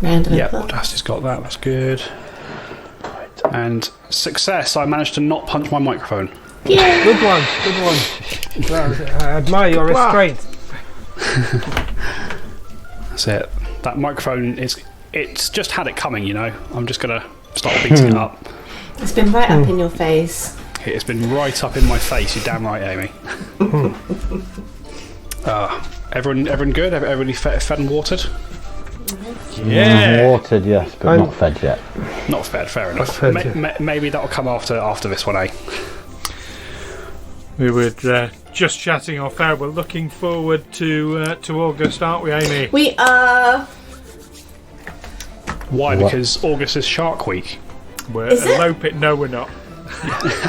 Round of Yeah, applause. Audacity's got that. That's good. And success. I managed to not punch my microphone. Yeah. Good one. Well, I admire your restraint. That's it. That microphone it's just had it coming, you know. I'm just going to start beating it up. It's been right up in your face. It's been right up in my face. You're damn right, Amy. Everyone good? Everybody fed and watered? Yeah. Watered, yes, but not fed yet. Not fed, fair enough. Fed Maybe that'll come after this one, eh? We were just chatting off air. We're looking forward to August, aren't we, Amy? We are. Why? Because August is Shark Week. We're Is it? eloping. No, we're not.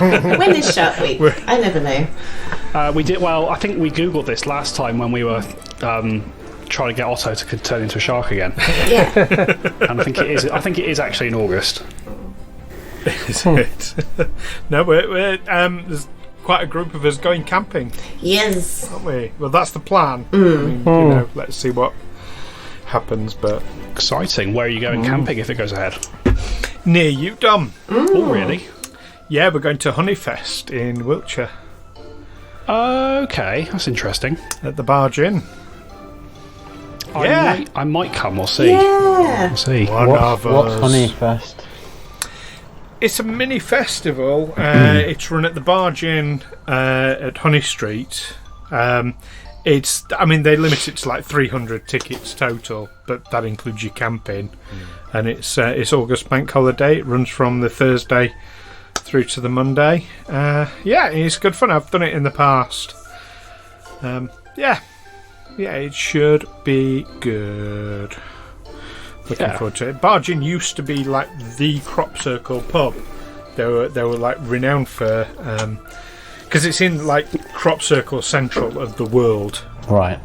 When is Shark Week? I never know. We did. Well, I think we googled this last time when we were trying to get Otto to turn into a shark again. Yeah. And I think it is. I think it is actually in August. Is it? No, we're there's quite a group of us going camping, Yes. aren't we? Well, that's the plan. I mean, you know, let's see what happens. But Exciting. Where are you going camping if it goes ahead? near you, Dom. Oh, really? Yeah, we're going to Honeyfest in Wiltshire Okay, that's interesting. at the Barge Inn. Yeah. I might come. We'll see. Yeah. We'll see. What's Honeyfest? It's a mini festival. It's run at the Barge Inn at Honey Street. I mean, they limit it to like 300 tickets total, but that includes your camping. And it's August bank holiday. It runs from the Thursday through to the Monday. Yeah, it's good fun. I've done it in the past. Yeah, it should be good. Looking forward to it. Barge Inn used to be like the Crop Circle pub. They were like renowned for because it's in like Crop Circle Central of the world. Right.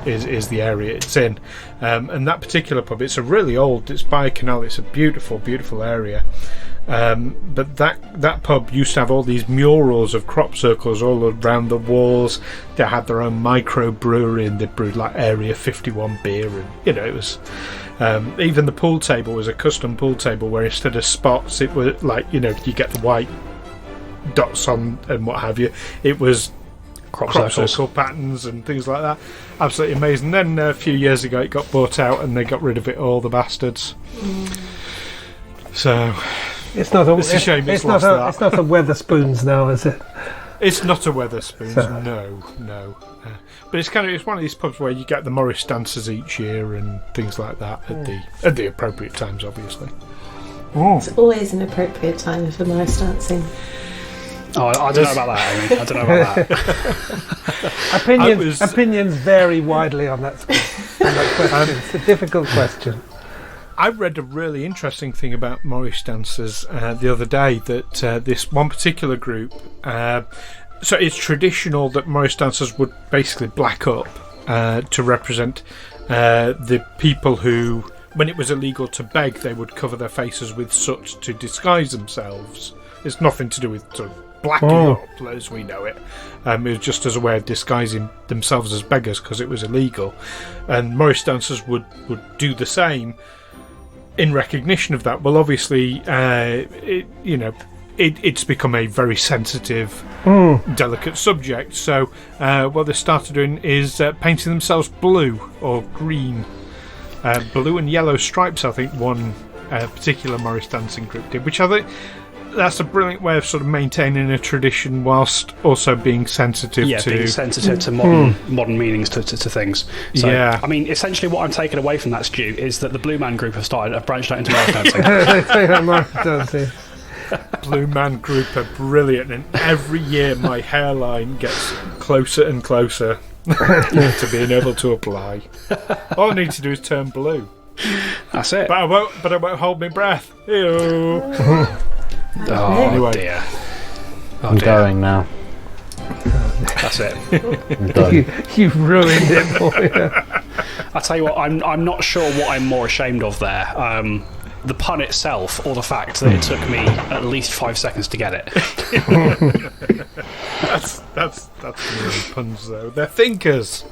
Is the area it's in, and that particular pub. It's a really old. It's by a canal. It's a beautiful, beautiful area. But that pub used to have all these murals of crop circles all around the walls. They had their own micro brewery and they brewed like Area 51 beer, and you know it was. Even the pool table was a custom pool table where instead of spots, it was like you get the white dots on and what have you. It was crop circle patterns and things like that. Absolutely amazing. Then a few years ago, it got bought out and they got rid of it all, the bastards. So It's not a. It's a shame It's it's not a. lost that. It's not a Weatherspoons now, is it? it's not a Weatherspoons, So- no. But it's one of these pubs where you get the Morris dancers each year and things like that at the appropriate times, obviously. It's always an appropriate time for Morris dancing. Oh, I don't know about that, Amy. I don't know about that. Opinions vary widely on that question. It's a difficult question. I read a really interesting thing about Morris dancers the other day, that this one particular group, so it's traditional that Morris dancers would basically black up to represent the people who, when it was illegal to beg, they would cover their faces with soot to disguise themselves. It's nothing to do with sort of blacking up as we know it. It was just as a way of disguising themselves as beggars because it was illegal. And Morris dancers would do the same in recognition of that. Well, obviously, it's become a very sensitive, delicate subject. So what they started doing is painting themselves blue or green. Blue and yellow stripes, I think one particular Morris dancing group did, which I think that's a brilliant way of sort of maintaining a tradition whilst also being sensitive being sensitive to modern meanings to things. So, Yeah. I mean, essentially what I'm taking away from that, Stu, is that the Blue Man Group have branched out into Morris dancing. They say that Morris dancing. Blue Man Group are brilliant, and every year my hairline gets closer and closer to being able to apply. All I need to do is turn blue. That's it. But I won't hold my breath. Ew. Oh, Anyway. dear. Oh, I'm dear. going now. That's it. I'm done. You've ruined it for you. I tell you what, I'm not sure what I'm more ashamed of there. The pun itself, or the fact that it took me at least 5 seconds to get it. That's really puns though. They're thinkers.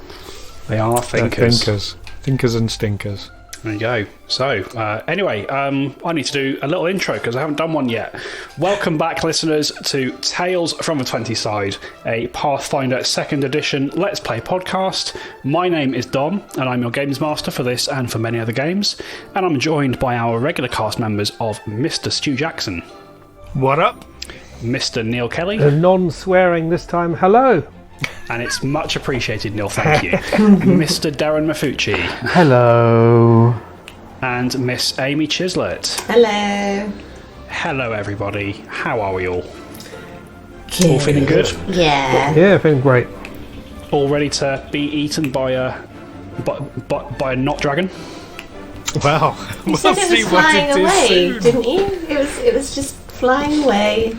They are thinkers. Thinkers and stinkers. There you go. So, anyway, I need to do a little intro because I haven't done one yet. Welcome back, listeners, to Tales from the 20 Side, a Pathfinder 2nd edition Let's Play podcast. My name is Dom, and I'm your games master for this and for many other games. And I'm joined by our regular cast members of Mr. Stu Jackson. What up? Mr. Neil Kelly. Non-swearing this time. Hello. And it's much appreciated, Neil, thank you. Mr. Darren Mafucci. Hello. And Miss Amy Chislett. Hello. Hello, everybody. How are we all? Good. All feeling good? Yeah. Yeah, feeling great. All ready to be eaten by a not dragon? Well, You we'll said it see was what flying it away, is soon. didn't you? It was just flying away,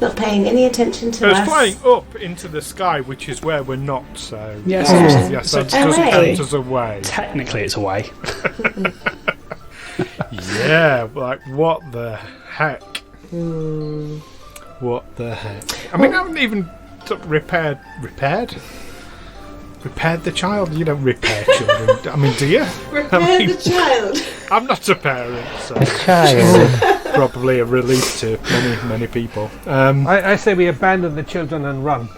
not paying any attention to It was us. flying up into the sky, which is where we're not, so... Yes, Yes, so that doesn't away. count as away. technically it's away. Yeah, like, what the heck? What the heck? I mean, I haven't even repaired the child? You don't repair children. I mean, do you? Repair the child. I'm not a parent, so Child. probably a relief to many people. I say we abandon the children and run.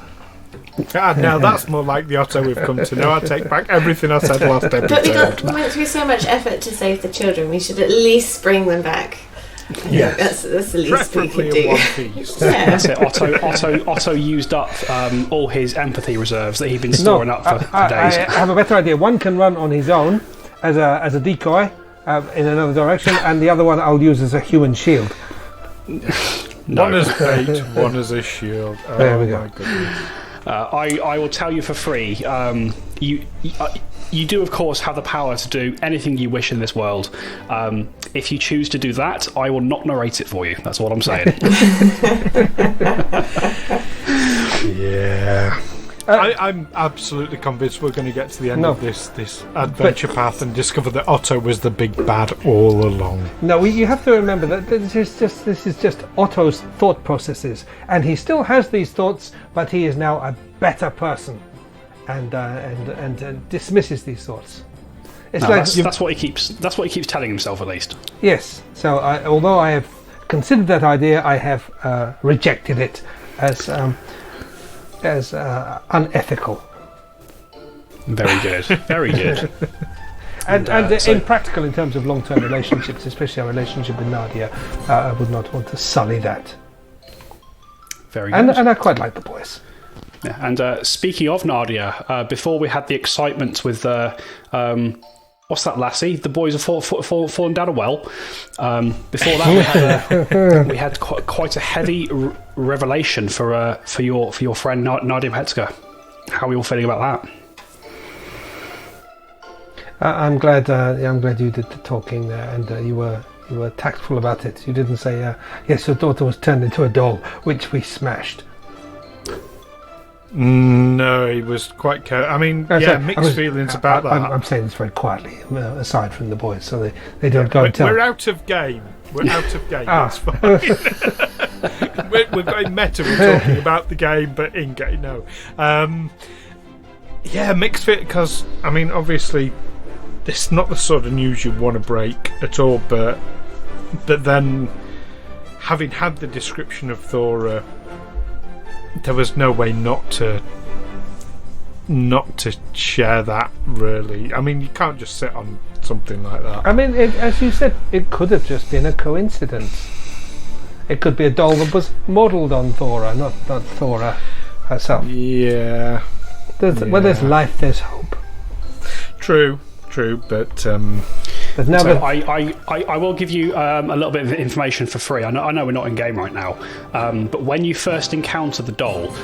Now that's more like the Otto we've come to know. I take back everything I said last But we episode. went through so much effort to save the children. We should at least bring them back. Yes. That's the least we Preferably could in do. one piece. Yeah. That's it. Otto used up all his empathy reserves that he'd been storing up for days. I have a better idea. One can run on his own as a decoy in another direction, and the other one I'll use as a human shield. No. One as bait, one as a shield. Oh, There we go. my goodness. I will tell you for free. You do, of course, have the power to do anything you wish in this world. If you choose to do that, I will not narrate it for you. That's what I'm saying. Yeah. I'm absolutely convinced we're going to get to the end of this adventure path and discover that Otto was the big bad all along. No, you have to remember that this is just Otto's thought processes, and he still has these thoughts, but he is now a better person, and dismisses these thoughts. It's No, like that's what he keeps. That's what he keeps telling himself, at least. yes. So although I have considered that idea, I have rejected it as unethical. Very good. Very good. And so- impractical in terms of long-term relationships, especially our relationship with Nadia. I would not want to sully that. Very good. And I quite like the boys. Yeah, and speaking of Nadia, before we had the excitement with what's that lassie? The boys have fallen down a well. Before that, we had quite a heavy revelation for your friend Nadia Petska. How are we all feeling about that? I'm glad you did the talking there, and you were tactful about it. You didn't say yes, your daughter was turned into a doll, which we smashed. No, he was quite careful. I mean, mixed feelings about that. I'm saying this very quietly, aside from the boys, so they don't go and tell. We're out of game. We're out of game. Ah. It's fine. we're going meta. We're talking about the game, but in game, no. Mixed fit because I mean, obviously, it's not the sort of news you want to break at all. But then, having had the description of Thora, there was no way not to share that, really. I mean, you can't just sit on something like that. I mean, as you said, it could have just been a coincidence. It could be a doll that was modelled on Thora, not Thora herself. Yeah. Where there's life, there's hope. True, but But now So that I will give you a little bit of information for free. I know we're not in game right now, but when you first encounter the doll,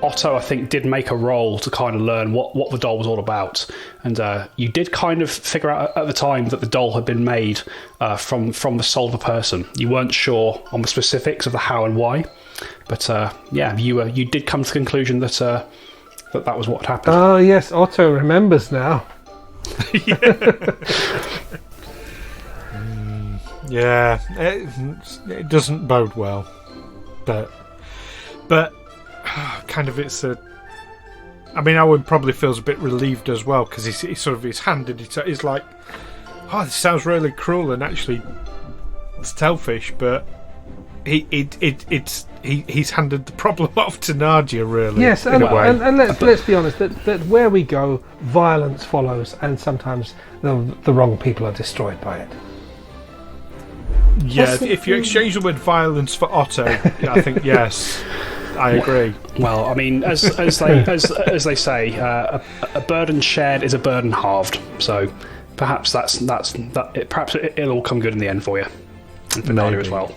Otto, I think, did make a roll to kind of learn what the doll was all about, and you did kind of figure out at the time that the doll had been made from the soul of a person. You weren't sure on the specifics of the how and why, but you did come to the conclusion that that was what happened. oh yes, Otto remembers now. Yeah, it doesn't bode well, but kind of it's a. I mean, Owen probably feels a bit relieved as well because he's handed it. He's like, oh, this sounds really cruel and actually selfish, but he's handed the problem off to Nadia, really. Yes, in a way. and let's be honest, that where we go, violence follows, and sometimes the wrong people are destroyed by it. Yeah, if you exchange the word violence for Otto, I think yes, I agree. Well, I mean, as they say, a burden shared is a burden halved. So perhaps perhaps it'll all come good in the end for you, and for Nadia as well.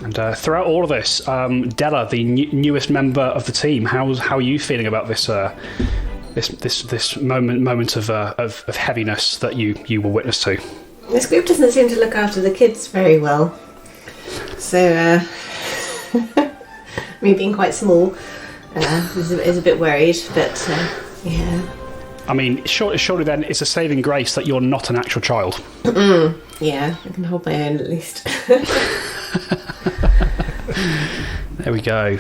And throughout all of this, Della, the newest member of the team, how are you feeling about this moment of heaviness that you were witness to? This group doesn't seem to look after the kids very well. So, me being quite small is a bit worried, but yeah. I mean, surely then it's a saving grace that you're not an actual child. Yeah, I can hold my own at least. There we go.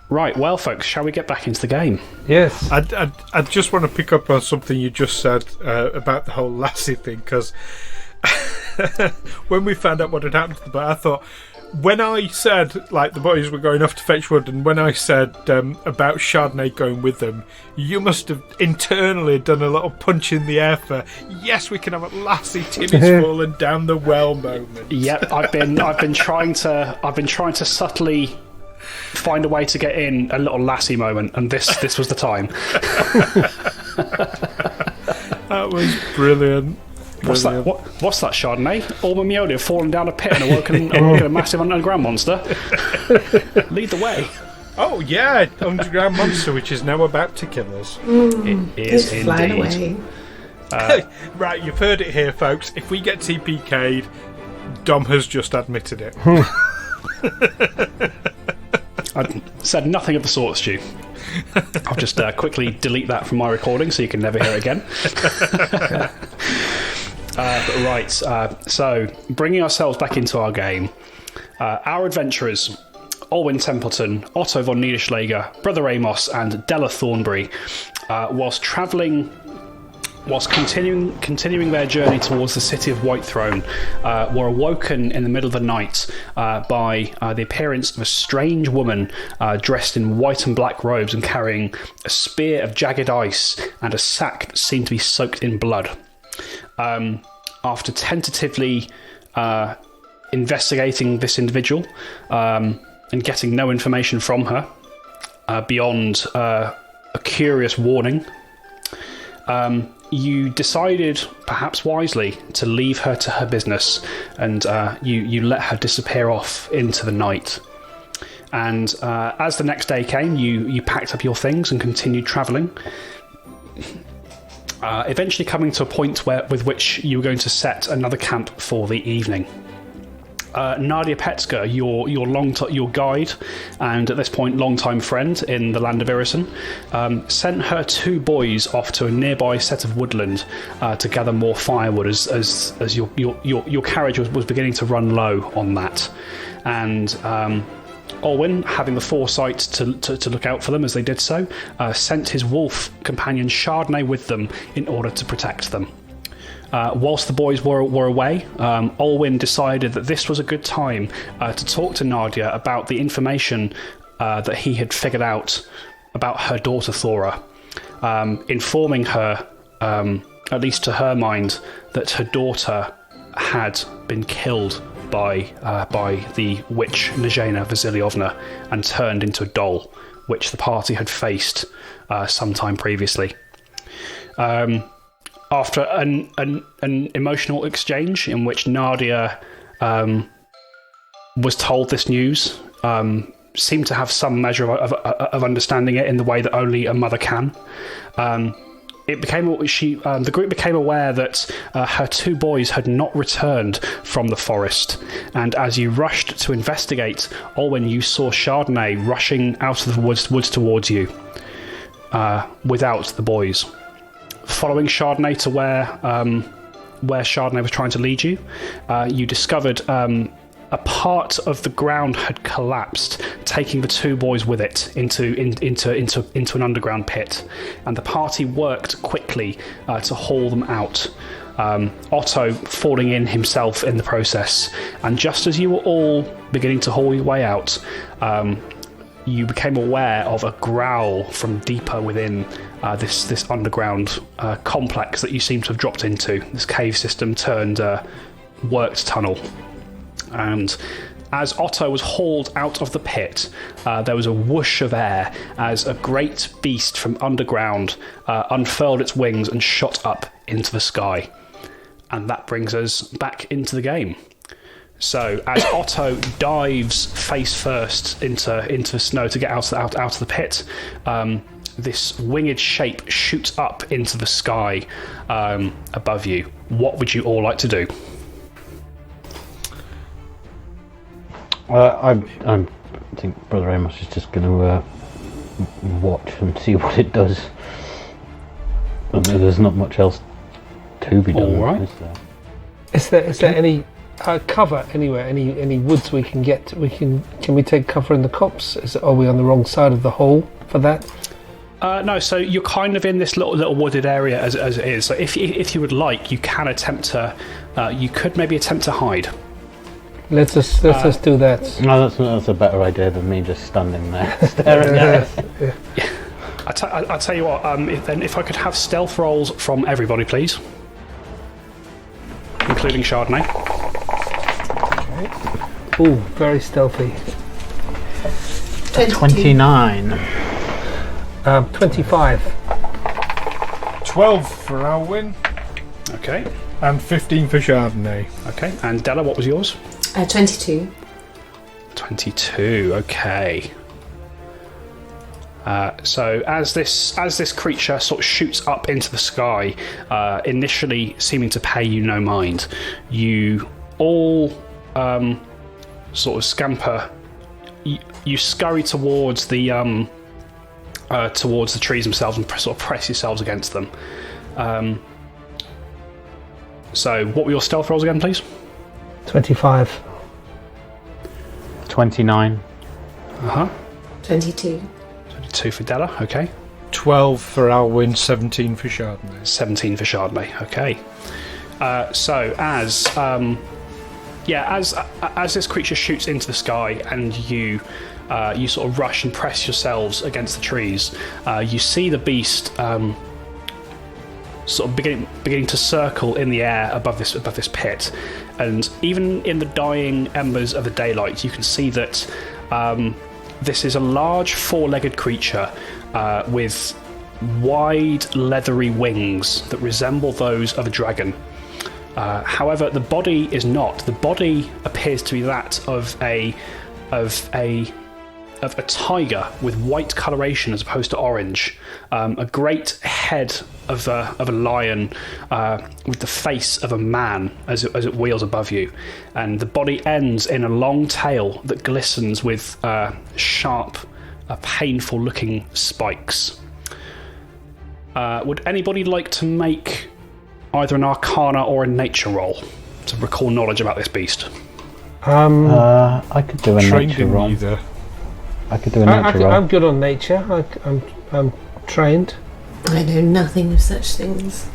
Right, well, folks, shall we get back into the game? Yes. I just want to pick up on something you just said about the whole Lassie thing, because when we found out what had happened to the boy, I thought, when I said, like, the boys were going off to fetch wood, and when I said about Chardonnay going with them, you must have internally done a little punch in the air for, yes, we can have a Lassie, Timmy's fallen down the well moment. Yep, I've been trying to subtly find a way to get in a little Lassie moment, and this was the time. That was brilliant. What's that? What's that, Chardonnay? Orma Miodi have fallen down a pit and awoken a massive underground monster. Lead the way. Oh yeah, underground monster, which is now about to kill us. It is He's flying indeed. away. Right, you've heard it here, folks. If we get TPK'd, Dom has just admitted it. I said nothing of the sort, Stu. I'll just quickly delete that from my recording so you can never hear it again. But right, so bringing ourselves back into our game, our adventurers, Olwyn Templeton, Otto von Niederschläger, Brother Amos, and Della Thornbury, whilst continuing their journey towards the city of Whitethrone, were awoken in the middle of the night by the appearance of a strange woman dressed in white and black robes and carrying a spear of jagged ice and a sack that seemed to be soaked in blood. After tentatively investigating this individual and getting no information from her beyond a curious warning, you decided, perhaps wisely, to leave her to her business, and you let her disappear off into the night. And as the next day came, you packed up your things and continued travelling, eventually coming to a point with which you were going to set another camp for the evening. Nadia Petska, your guide, and at this point longtime friend in the land of Irison, sent her two boys off to a nearby set of woodland to gather more firewood as your carriage was beginning to run low on that. And Olwyn, having the foresight to look out for them as they did so, sent his wolf companion Chardonnay with them in order to protect them. Whilst the boys were away, Olwyn decided that this was a good time to talk to Nadia about the information that he had figured out about her daughter Thora, informing her, at least to her mind, that her daughter had been killed by the witch Nazhena Vasilievna and turned into a doll, which the party had faced some time previously. After an emotional exchange in which Nadia was told this news, seemed to have some measure of understanding it in the way that only a mother can. The group became aware that her two boys had not returned from the forest, and as you rushed to investigate, Olwyn, you saw Chardonnay rushing out of the woods towards you, without the boys. Following Chardonnay to where Chardonnay was trying to lead you, you discovered a part of the ground had collapsed, taking the two boys with it into an underground pit, and the party worked quickly to haul them out. Otto falling in himself in the process. And just as you were all beginning to haul your way out, you became aware of a growl from deeper within this underground complex that you seem to have dropped into, this cave system turned worked tunnel. And as Otto was hauled out of the pit, there was a whoosh of air as a great beast from underground unfurled its wings and shot up into the sky. And that brings us back into the game. So as Otto dives face first into the snow to get out of the pit, this winged shape shoots up into the sky above you. What would you all like to do? I think Brother Amos is just going to watch and see what it does. I mean, there's not much else to be done. All right. Is there any cover anywhere? Any woods we can get? Can we take cover in the copse? Are we on the wrong side of the hole for that? No, so you're kind of in this little wooded area as it is. So if you would like, you can attempt to. You could maybe attempt to hide. Let's us do that. No, that's a better idea than me just standing there staring at it. Yeah. I tell you what. If I could have stealth rolls from everybody, please, including Chardonnay. Okay. Ooh, very stealthy. 29. 25. 12 for Alwyn. Okay. And 15 for Chardonnay. Okay. And Della, what was yours? 22. 22. Okay. So as this creature sort of shoots up into the sky, initially seeming to pay you no mind, you all sort of scamper. You scurry towards the trees themselves and sort of press yourselves against them. So what were your stealth rolls again, please? 25. 29. 22. 22 for Della, okay. 12 for Alwyn, 17 for Chardonnay. 17 for Chardonnay, okay. So as this creature shoots into the sky and you sort of rush and press yourselves against the trees, you see the beast sort of beginning to circle in the air above this pit, and even in the dying embers of the daylight, you can see that this is a large four-legged creature with wide leathery wings that resemble those of a dragon. However, the body is not. The body appears to be that of a tiger with white coloration as opposed to orange. A great head of a lion with the face of a man as it wheels above you, and the body ends in a long tail that glistens with sharp, painful-looking spikes. Would anybody like to make either an Arcana or a Nature roll to recall knowledge about this beast? I could do a Nature roll. Either. I could do a Nature roll. I'm good on Nature. I'm trained. I know nothing of such things.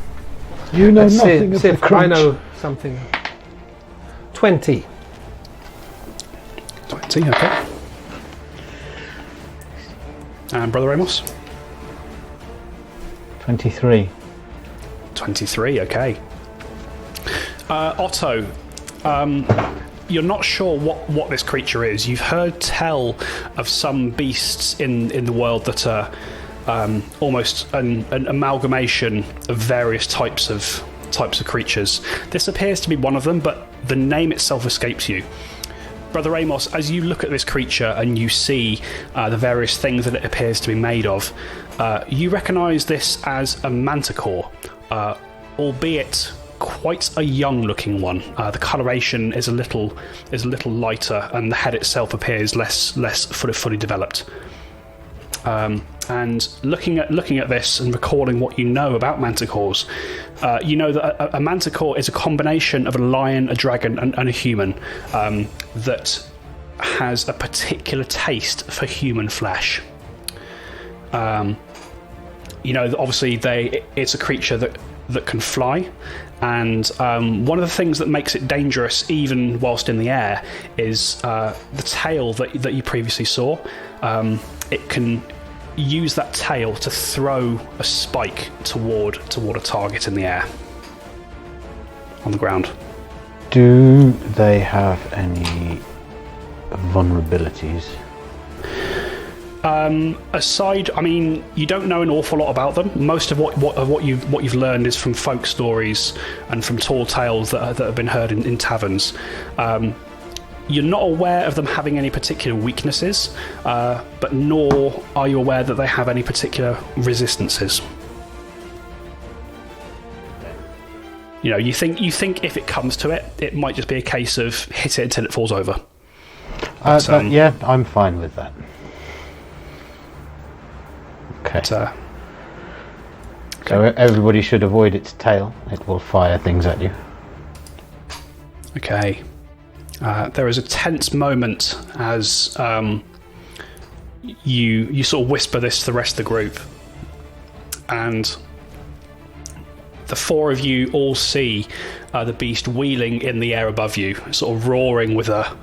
You know nothing of the crunch. I know something. 20. 20, okay. And Brother Amos? 23. 23, okay. Otto, you're not sure what this creature is. You've heard tell of some beasts in the world that are almost an amalgamation of various types of creatures. This appears to be one of them, but the name itself escapes you. Brother Amos, as you look at this creature and you see the various things that it appears to be made of, you recognise this as a Manticore, albeit quite a young-looking one. The coloration is a little lighter, and the head itself appears less fully developed. And looking at this and recalling what you know about manticores, you know that a manticore is a combination of a lion, a dragon, and a human that has a particular taste for human flesh. You know, obviously it's a creature that can fly, And one of the things that makes it dangerous, even whilst in the air, is the tail that you previously saw. It can use that tail to throw a spike toward a target in the air, on the ground. Do they have any vulnerabilities? Aside, I mean, you don't know an awful lot about them. Most of what you've learned is from folk stories and from tall tales that have been heard in taverns. You're not aware of them having any particular weaknesses, but nor are you aware that they have any particular resistances. You know, you think if it comes to it, it might just be a case of hit it until it falls over. Yeah, I'm fine with that. Okay. So everybody should avoid its tail. It will fire things at you. Okay. There is a tense moment as you sort of whisper this to the rest of the group, and the four of you all see the beast wheeling in the air above you, sort of roaring with a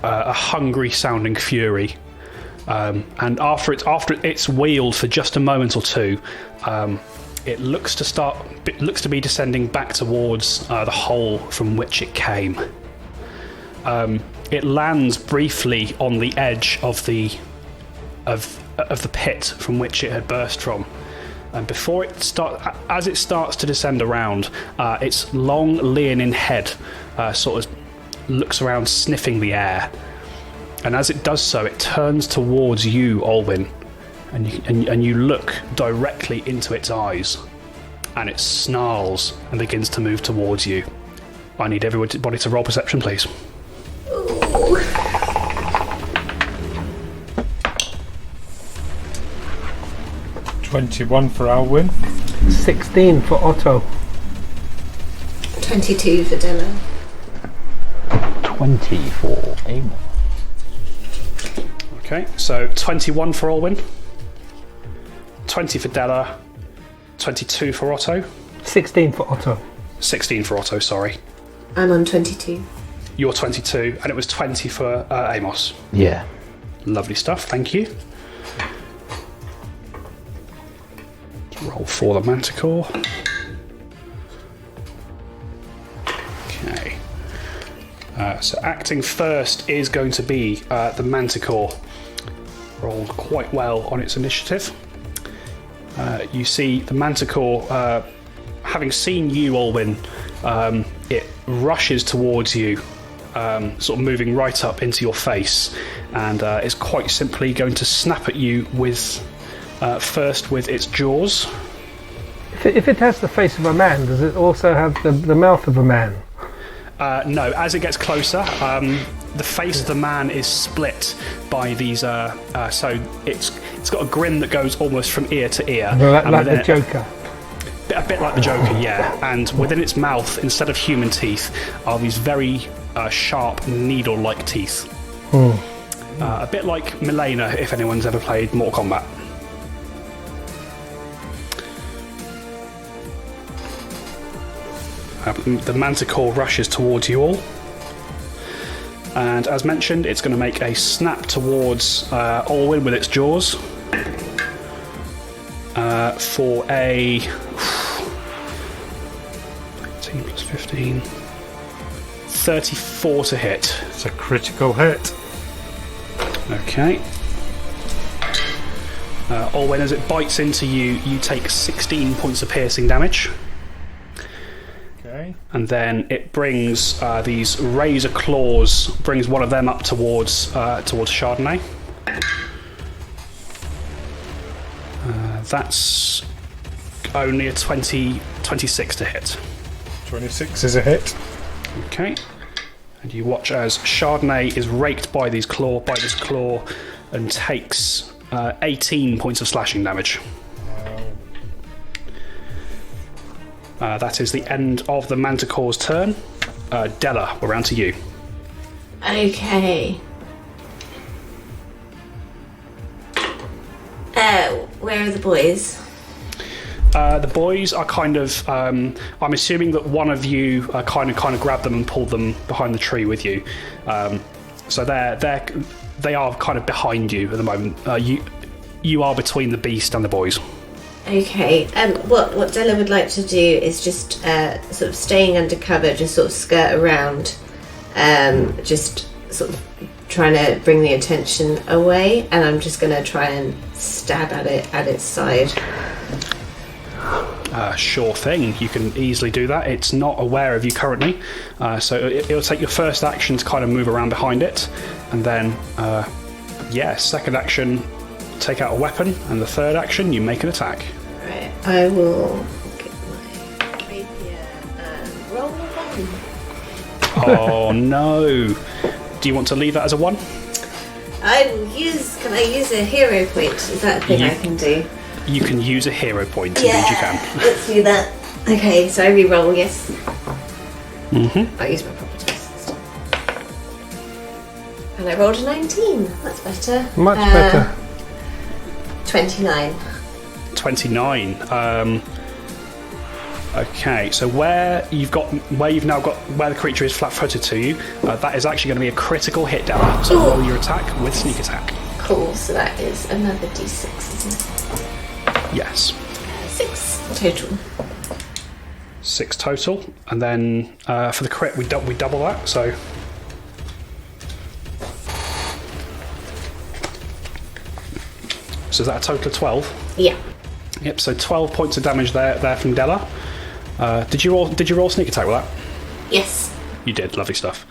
hungry-sounding fury. And after it's wheeled for just a moment or two, it looks to be descending back towards the hole from which it came. It lands briefly on the edge of the pit from which it had burst from, and before as it starts to descend around, its long leonine head sort of looks around, sniffing the air. And as it does so, it turns towards you, Olwyn, and you look directly into its eyes, and it snarls and begins to move towards you. I need everybody to roll perception, please. Ooh. 21 for Alwyn. 16 for Otto. 22 for Della. 20 for Amos. Okay, so 21 for Olwyn, 20 for Della, 22 for Otto. 16 for Otto. 16 for Otto, sorry. I'm on 22. You're 22, and it was 20 for Amos. Yeah. Lovely stuff, thank you. Roll for the Manticore. Okay. So acting first is going to be the Manticore. Rolled quite well on its initiative. You see the Manticore, having seen you, Olwyn, it rushes towards you, sort of moving right up into your face, and is quite simply going to snap at you with first with its jaws. If it has the face of a man, does it also have the mouth of a man? No, as it gets closer, the face of the man is split by these. So it's got a grin that goes almost from ear to ear. Like the Joker. A bit like the Joker, yeah. And within its mouth, instead of human teeth, are these very sharp, needle-like teeth. A bit like Milena, if anyone's ever played Mortal Kombat. The Manticore rushes towards you all, and as mentioned, it's going to make a snap towards Olwyn with its jaws for a 18 plus 15, 34 to hit. It's a critical hit. Okay. Olwyn, as it bites into you, you take 16 points of piercing damage. And then it brings these razor claws, brings one of them up towards Chardonnay. That's only a 26 to hit. 26 is a hit. Okay. And you watch as Chardonnay is raked by this claw, and takes 18 points of slashing damage. That is the end of the Manticore's turn. Della, we're round to you. Okay. Where are the boys? The boys are kind of. I'm assuming that one of you kind of grabbed them and pulled them behind the tree with you. So they are kind of behind you at the moment. You are between the beast and the boys. Okay. What Della would like to do is just sort of staying undercover, just sort of skirt around, just sort of trying to bring the attention away, and I'm just going to try and stab at it at its side. Sure thing, you can easily do that. It's not aware of you currently, so it'll take your first action to kind of move around behind it, and then, second action, take out a weapon, and the third action, you make an attack. Right, I will get my rapier and roll a 1. Oh no! Do you want to leave that as a 1? Can I use a hero point? Is that a thing I can do? You can use a hero point, indeed you can. Let's do that. Okay, so I re-roll, yes. Mm-hmm. I'll use my properties. And I rolled a 19. That's better. Much better. 29. 29. Okay, so where the creature is flat-footed to you, that is actually going to be a critical hit down. So roll your attack with sneak attack. Cool, so that is another d6, isn't it? Yes. 6 total. 6 total, and then for the crit we double that. So is that a total of 12? Yeah. Yep. So 12 points of damage there from Della. Did you roll sneak attack with that? Yes. You did. Lovely stuff.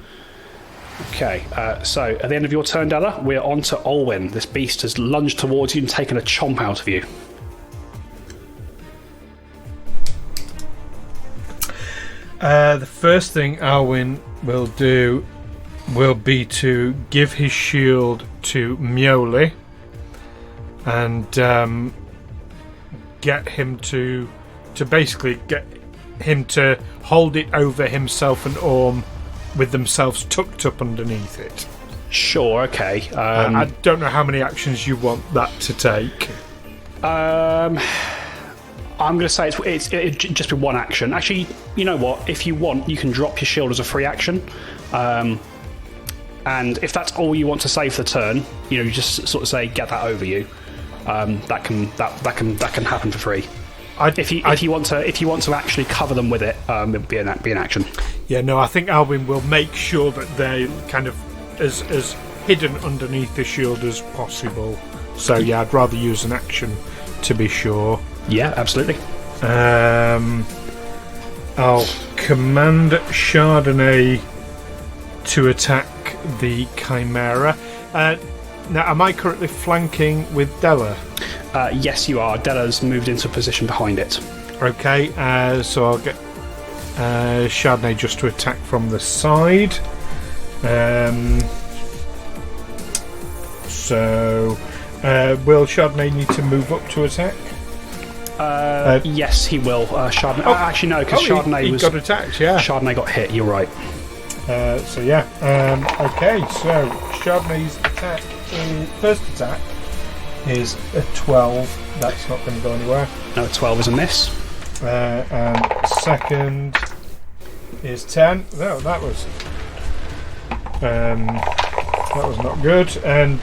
Okay, so at the end of your turn, Della, we're on to Olwyn. This beast has lunged towards you and taken a chomp out of you. The first thing Alwyn will do will be to give his shield to Mjolnir and get him to basically get him to hold it over himself and Orm with themselves tucked up underneath it. Sure, okay. I don't know how many actions you want that to take. I'm going to say it'd just be one action. Actually, you know what? If you want, you can drop your shield as a free action. And if that's all you want to say for the turn, you just sort of say, get that over you. That can happen for free. If you want to actually cover them with it, it'll be an action. Yeah, no, I think Alwyn will make sure that they're kind of as hidden underneath the shield as possible. So yeah, I'd rather use an action to be sure. Yeah, absolutely. I'll command Chardonnay to attack the Chimera. Now, am I currently flanking with Della? Yes, you are. Della's moved into a position behind it. Okay, so I'll get Chardonnay just to attack from the side. So will Chardonnay need to move up to attack? Yes, he will. Chardonnay. Actually, no, because Chardonnay he got attacked. Yeah, Chardonnay got hit. You're right. So yeah. Okay. So Chardonnay's attack, first attack, is a 12. That's not going to go anywhere. No, 12 is a miss. And second is 10. No, that was not good. And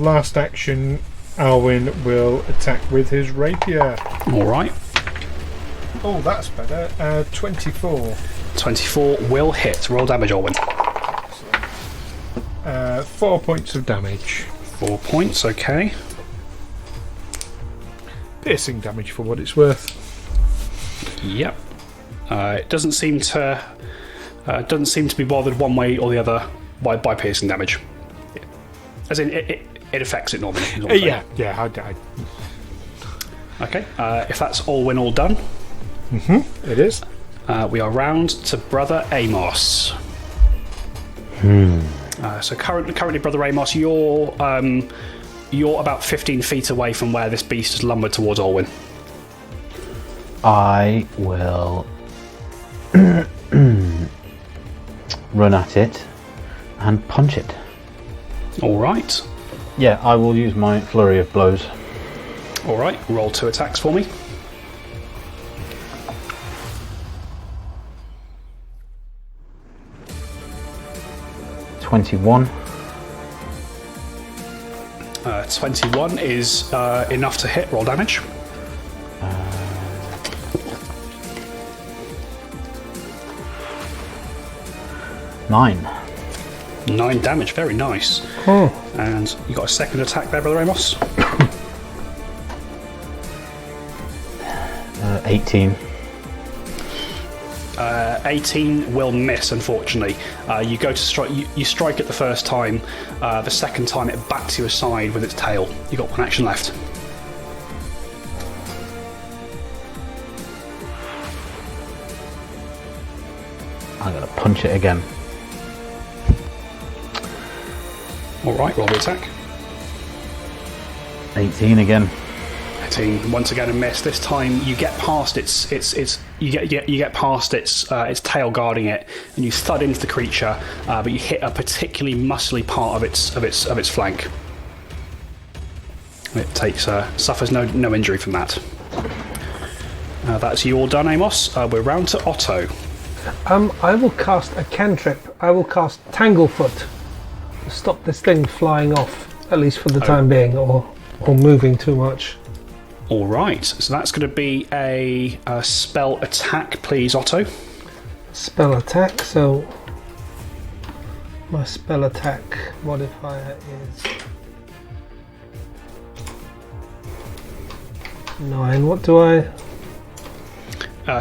last action, Alwyn will attack with his rapier. All right. Oh, that's better. 24. 24 will hit. Roll damage, Alwyn. 4 points of damage. 4 points. Okay. Piercing damage for what it's worth. Yep. It doesn't seem to be bothered one way or the other by piercing damage. As in, it affects it normally. Yeah. I died. Okay. If that's all done. It is. We are round to Brother Amos. So currently, Brother Amos, you're about 15 feet away from where this beast has lumbered towards Olwyn. I will run at it and punch it. All right. Yeah, I will use my flurry of blows. All right. Roll 2 attacks for me. 21. 21 is enough to hit. Roll damage. 9. 9 damage. Very nice. And you got a second attack there, Brother Amos. 18. 18 will miss, unfortunately. You go to strike. You strike it the first time. The second time, it bats you aside with its tail. You got one action left. I'm gonna punch it again. All right, roll the attack. 18 again. 18 once again a miss. This time you get past its you get past its tail guarding it, and you thud into the creature, but you hit a particularly muscly part of its flank. It suffers no injury from that. That's you all done, Amos. We're round to Otto. I will cast a cantrip. I will cast Tanglefoot to stop this thing flying off, at least for the time being, or moving too much. All right, so that's going to be a spell attack, please, Otto. Spell attack. So my spell attack modifier is 9. What do I?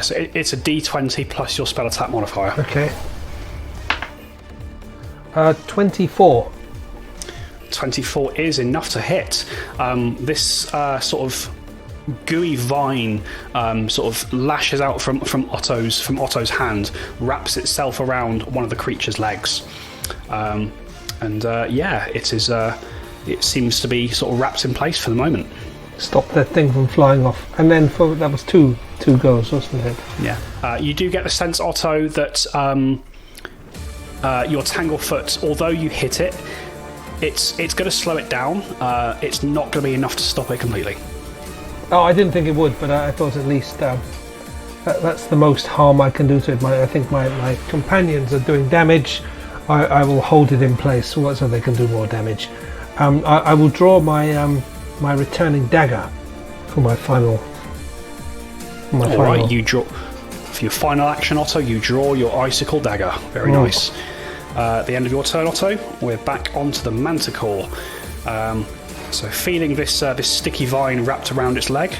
So it's a D20 plus your spell attack modifier. Okay. 24. 24 is enough to hit. This sort of gooey vine sort of lashes out from Otto's hand, wraps itself around one of the creature's legs, it seems to be sort of wrapped in place for the moment. Stop that thing from flying off, and then that was two goes, wasn't it? Yeah. You do get the sense, Otto, that your Tanglefoot, although you hit it, it's going to slow it down. It's not going to be enough to stop it completely. Oh, I didn't think it would, but I thought at least that's the most harm I can do to it. I think my companions are doing damage. I will hold it in place so they can do more damage. I will draw my returning dagger for my final. Right, you draw for your final action, Otto. You draw your icicle dagger. Very nice. At the end of your turn, Otto, we're back onto the Manticore. So feeling this sticky vine wrapped around its leg,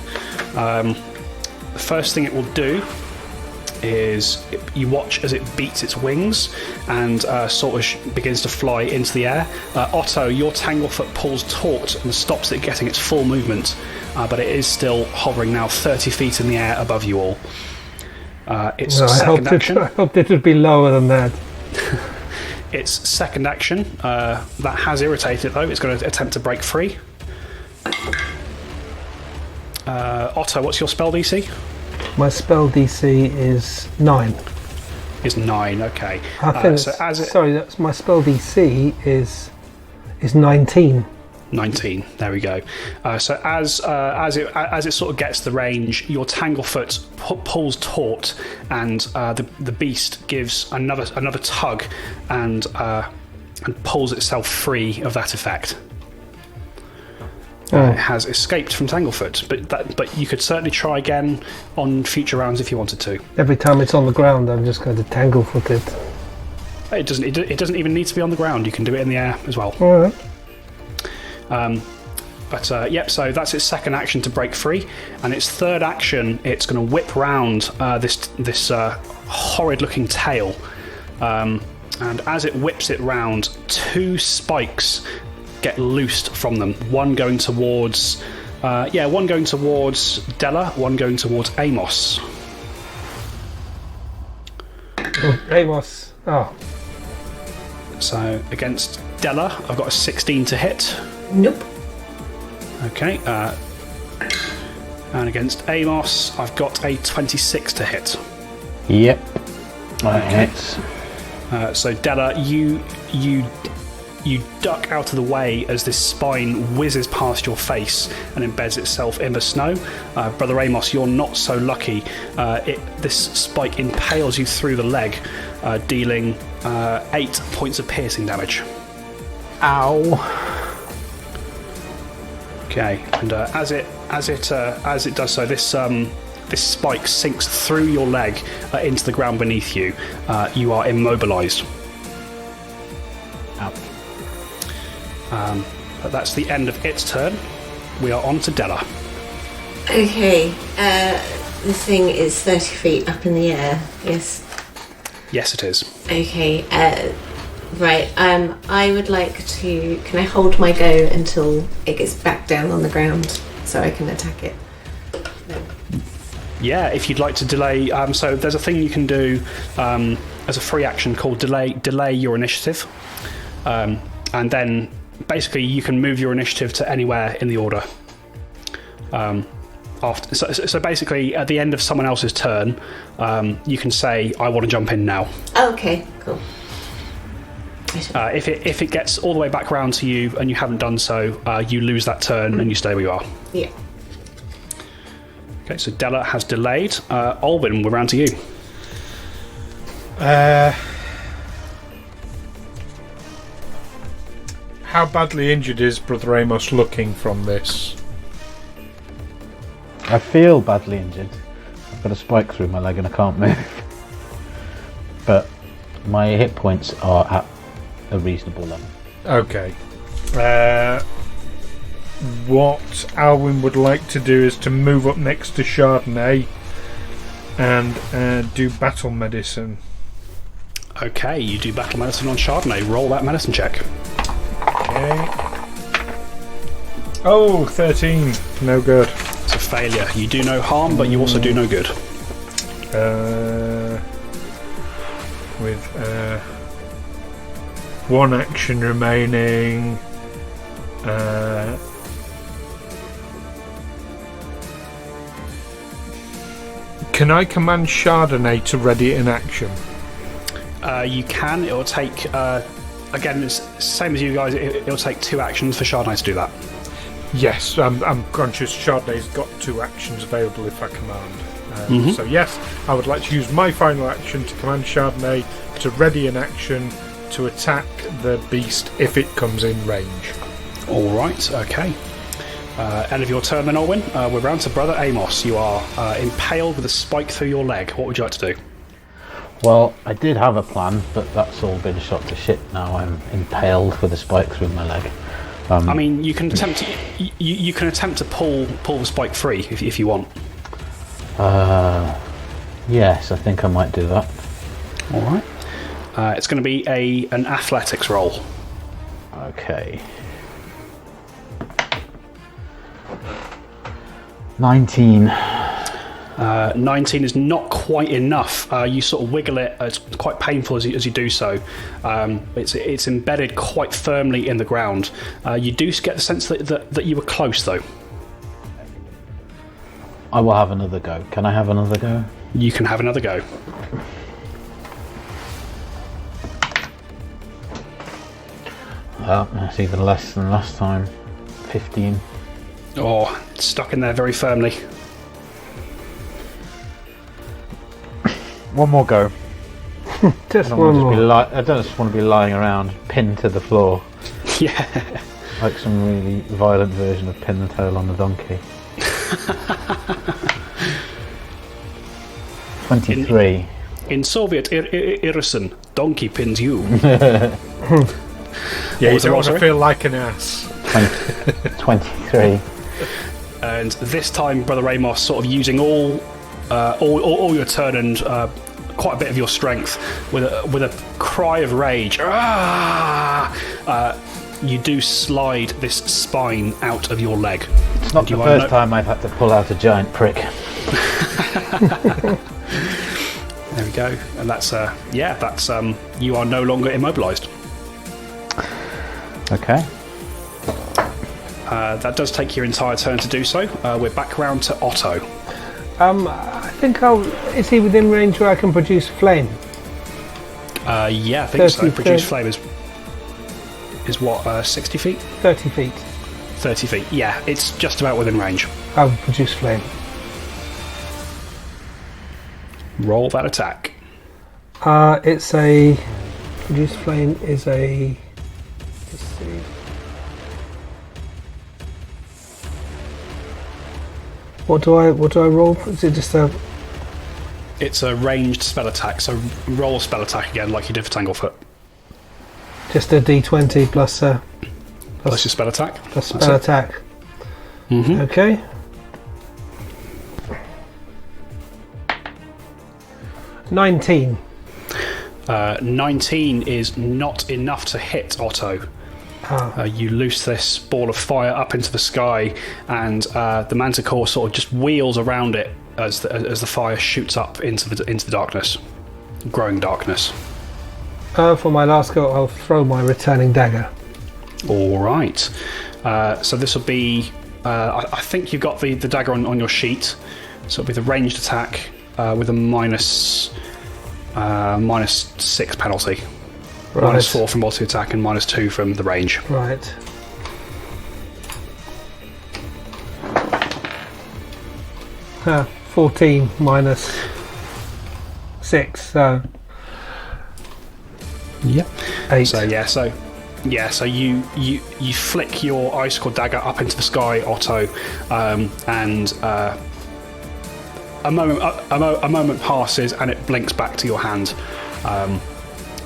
the first thing it will do is you watch as it beats its wings and sort of begins to fly into the air. Otto, your Tanglefoot pulls taut and stops it getting its full movement, but it is still hovering now 30 feet in the air above you all. Its second action. I hoped it would be lower than that. Its second action, that has irritated it though. It's going to attempt to break free. Otto, what's your spell DC? My spell DC is 9. Is 9, okay. That's my spell DC is 19. 19. There we go. So as it sort of gets the range, your Tanglefoot pulls taut, and the beast gives another tug, and pulls itself free of that effect. It has escaped from Tanglefoot, but you could certainly try again on future rounds if you wanted to. Every time it's on the ground, I'm just going to Tanglefoot it. It doesn't even need to be on the ground. You can do it in the air as well. All right. So that's its second action to break free, and its third action, it's going to whip round this horrid-looking tail, and as it whips it round, 2 spikes get loosed from them. One going towards Della, one going towards Amos. Amos. Oh. So against Della, I've got a 16 to hit. Nope. Okay. And against Amos, I've got a 26 to hit. Yep. That hits. So Della, you you duck out of the way as this spine whizzes past your face and embeds itself in the snow. Brother Amos, you're not so lucky. This spike impales you through the leg, dealing 8 points of piercing damage. Ow. Okay, and as it does so, this spike sinks through your leg into the ground beneath you. You are immobilised. Ouch. But that's the end of its turn. We are on to Della. Okay, the thing is 30 feet up in the air, yes? Yes, it is. Okay, right, I would like to... Can I hold my go until it gets back down on the ground so I can attack it? No. Yeah, if you'd like to delay... so there's a thing you can do as a free action called delay your initiative. And then basically you can move your initiative to anywhere in the order. So basically at the end of someone else's turn, you can say, I want to jump in now. Oh, okay, cool. If it gets all the way back round to you and you haven't done so, you lose that turn and you stay where you are. Yeah. Okay, so Della has delayed. Olwyn, we're round to you. How badly injured is Brother Amos looking from this? I feel badly injured. I've got a spike through my leg and I can't move. But my hit points are at a reasonable level. Okay. What Alwyn would like to do is to move up next to Chardonnay and do battle medicine. Okay, you do battle medicine on Chardonnay. Roll that medicine check. Okay. Oh, 13. No good. It's a failure. You do no harm, but you also do no good. With one action remaining. Can I command Chardonnay to ready it in action? You can. It will take... again, it's the same as you guys. It'll take 2 actions for Chardonnay to do that. Yes, I'm conscious Chardonnay's got 2 actions available if I command. So yes, I would like to use my final action to command Chardonnay to ready an action to attack the beast if it comes in range. All right, okay. End of your turn then, Olwyn. We're round to Brother Amos. You are impaled with a spike through your leg. What would you like to do? Well, I did have a plan, but that's all been shot to shit now. I'm impaled with a spike through my leg. I mean, you can attempt to, you can attempt to pull the spike free if you want. Yes, I think I might do that. All right. It's going to be an athletics roll. Okay. 19. 19 is not quite enough. You sort of wiggle it. It's quite painful as you do so. It's embedded quite firmly in the ground. You do get the sense that you were close, though. I will have another go. Can I have another go? You can have another go. Well, that's even less than last time. 15. Oh, it's stuck in there very firmly. One more go. Just I one don't more. I don't just want to be lying around, pinned to the floor, Yeah. like some really violent version of Pin the Tail on the Donkey. 23. In Soviet Irison, donkey pins you. Yeah, you the don't roll, want to sorry? feel like an ass. 23. And this time, Brother Amos, sort of using all your turn and quite a bit of your strength, with a cry of rage, you do slide this spine out of your leg. It's not the first time I've had to pull out a giant prick. There we go, and that's you are no longer immobilised. Okay. That does take your entire turn to do so. We're back round to Otto. I think is he within range where I can produce flame? Yeah, I think so. 30. Produce flame is is what, 60 feet? 30 feet. 30 feet, yeah. It's just about within range. I'll produce flame. Roll that attack. It's a... Produce flame is a... Let's see. What do I roll? Is it just a... It's a ranged spell attack, so roll spell attack again like you did for Tanglefoot. Just a d20 plus Plus your spell attack. plus spell attack. Mm-hmm. Okay. 19. 19 is not enough to hit Otto. You loose this ball of fire up into the sky, and the Manticore sort of just wheels around it as the fire shoots up into the darkness, growing darkness. For my last go, I'll throw my returning dagger. All right. So this will be. I think you've got the dagger on your sheet, so it'll be the ranged attack with a minus 6 penalty. Right. -4 from multi attack and -2 from the range. Right. Uh, 14 minus 6, so Yep. 8. So you flick your icicle dagger up into the sky, Otto, and a moment passes and it blinks back to your hand,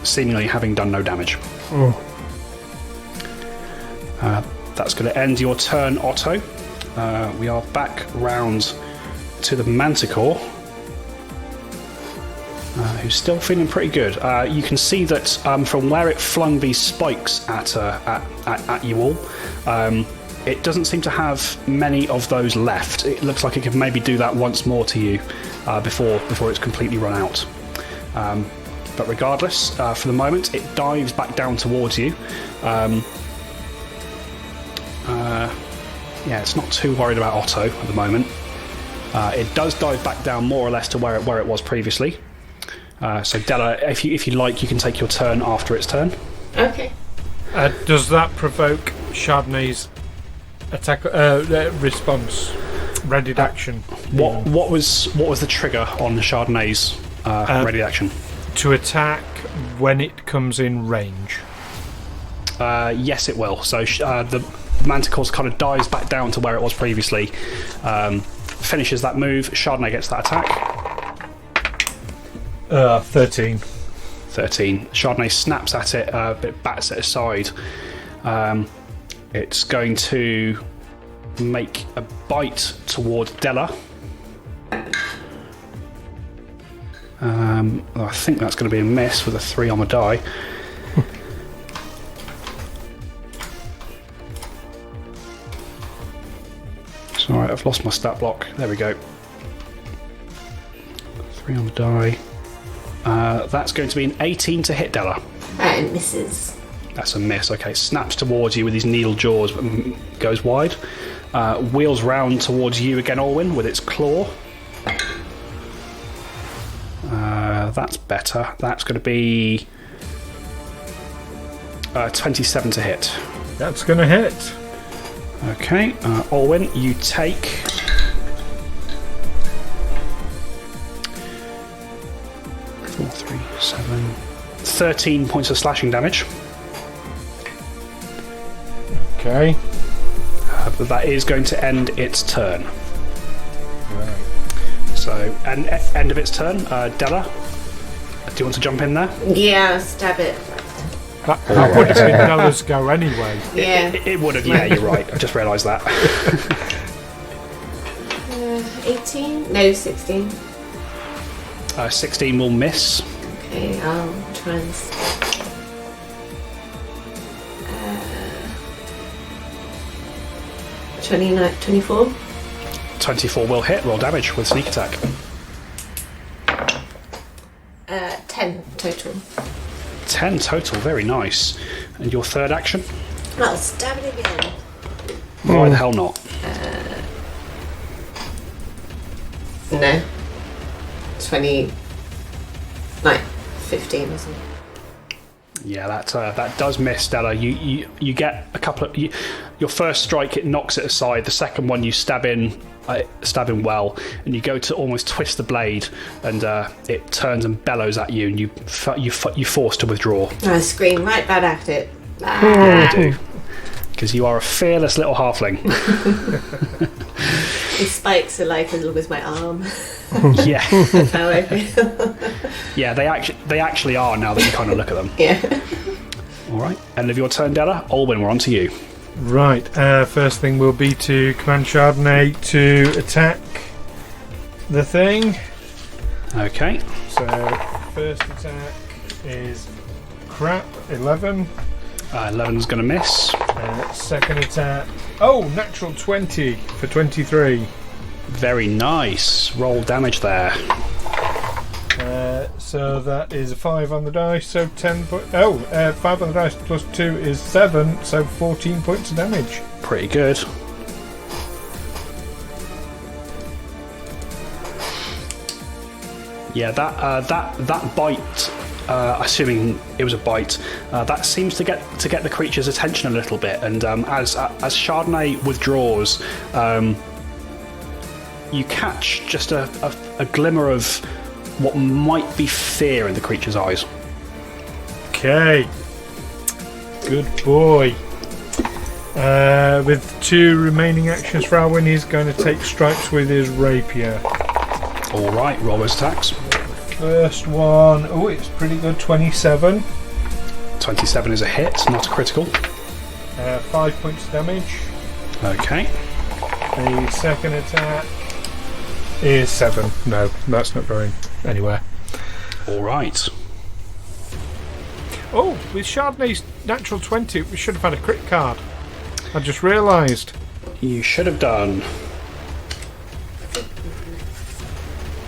seemingly having done no damage. That's going to end your turn, Otto. We are back round to the Manticore, who's still feeling pretty good. You can see that from where it flung these spikes at you all, it doesn't seem to have many of those left. It looks like it could maybe do that once more to you before it's completely run out. But regardless, for the moment, it dives back down towards you. It's not too worried about Otto at the moment. It does dive back down more or less to where it was previously. So Della, if you like, you can take your turn after its turn. Okay. Does that provoke Chardonnay's attack response? Ready action. What was the trigger on Chardonnay's ready action? To attack when it comes in range. Yes, it will. So the Manticore kind of dives back down to where it was previously, finishes that move. Chardonnay gets that attack. 13. 13. Chardonnay snaps at it, but bats it aside. It's going to make a bite toward Della. I think that's going to be a miss with a 3 on the die. It's alright, I've lost my stat block. There we go. 3 on the die. That's going to be an 18 to hit Della. It misses. That's a miss. Okay, snaps towards you with his needle jaws, but goes wide. Wheels round towards you again, Orwin, with its claw. That's better. That's going to be 27 to hit. That's going to hit. Okay, Orwin, you take 4, 3, 7, 13 points of slashing damage. Okay. But that is going to end its turn. Right. So, end of its turn. Della, do you want to jump in there? Yeah, stab it. That would have been Della's go anyway. Yeah. It would have, yeah, you're right. I just realised that. 18? No, 16. 16 will miss. Okay, I'll try and... 24? 24 will hit. Roll damage with sneak attack. 10 total. 10 total, very nice. And your third action? I'll stab it again. Why the hell not? No. 20... 15 or something. Yeah, that does miss, Stella. You get a couple of your first strike, it knocks it aside. The second one, you stab in well, and you go to almost twist the blade, and it turns and bellows at you, and you're forced to withdraw. I scream right back at it. Yeah, you do, because you are a fearless little halfling. These spikes are like as long as my arm. Yeah, That's how I feel. yeah, they actually are now that you kind of look at them. Yeah. All right, end of your turn, Della. Olwyn, we're on to you. Right, first thing will be to command Chardonnay to attack the thing. Okay. So, first attack is crap, 11. 11's going to miss. Second attack, natural 20 for 23. Very nice. Roll damage there. So that is a 5 on the dice, so 10 points. 5 on the dice plus 2 is 7, so 14 points of damage. Pretty good. Yeah, that bite. Assuming it was a bite, that seems to get the creature's attention a little bit, and as Chardonnay withdraws, you catch just a glimmer of what might be fear in the creature's eyes. Okay. Good boy. With 2 remaining actions for Alwyn, he's going to take strikes with his rapier. Alright, roll those attacks. First one, it's pretty good, 27. 27 is a hit, not a critical. 5 points of damage. Okay. The second attack is 7. No, that's not going anywhere. Alright. Oh, with Chardonnay's natural 20, we should have had a crit card. I just realised. You should have done.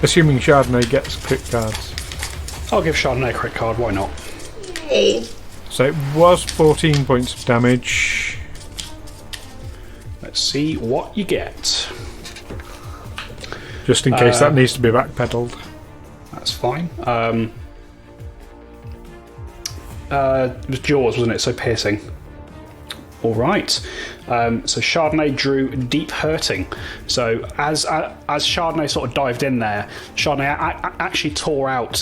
Assuming Chardonnay gets crit cards. I'll give Chardonnay a crit card, why not? Yay. So it was 14 points of damage. Let's see what you get. Just in case that needs to be backpedaled. That's fine. It was Jaws, wasn't it? So piercing. Alright. So Chardonnay drew Deep Hurting. So as Chardonnay sort of dived in there, Chardonnay actually tore out